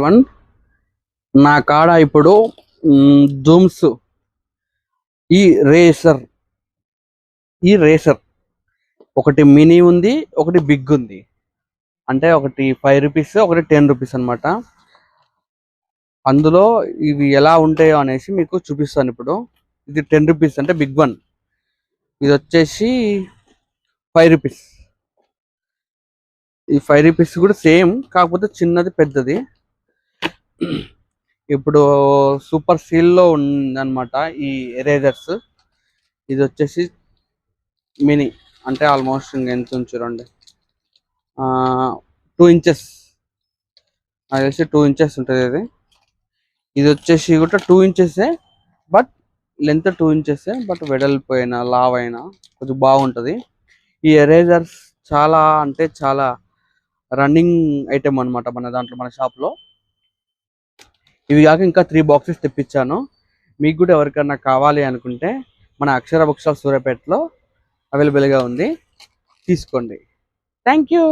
One నా కాడ ఇప్పుడు జూమ్స్ ఈ రేసర్ ఒకటి మినీ ఉంది, ఒకటి బిగ్ ఉంది. అంటే ఒకటి 5 రూపీస్, ఒకటి 10 రూపీస్ అనమాట. అందులో ఇవి ఎలా ఉంటాయో అనేసి మీకు చూపిస్తాను ఇప్పుడు. ఇది 10 రూపీస్ అంటే బిగ్ వన్. ఇది వచ్చేసి 5 రూపీస్. ఈ 5 రూపీస్ కూడా సేమ్, కాకపోతే చిన్నది పెద్దది. ఇప్పుడు సూపర్ సీల్లో ఉందన్నమాట ఈ ఎరేజర్స్. ఇది వచ్చేసి మినీ, అంటే ఆల్మోస్ట్ ఎంత ఉంచురండి, 2 ఇంచెస్, అది వచ్చి 2 ఇంచెస్ ఉంటుంది. ఇది వచ్చేసి కూడా 2 ఇంచెసే, బట్ లెంత్ 2 ఇంచెసే, బట్ వెడల్పోయినా లావ్ అయినా కొంచెం బాగుంటుంది. ఈ ఎరేజర్స్ చాలా అంటే చాలా రన్నింగ్ ఐటెం అనమాట మన షాప్లో. ఇవి కాక ఇంకా 3 బాక్సెస్ తెప్పించాను. మీకు కూడా ఎవరికైనా కావాలి అనుకుంటే మన అక్షర బుక్ స్టాల్ సూర్యాపేటలో అవైలబుల్గా ఉంది, తీసుకోండి. Thank you.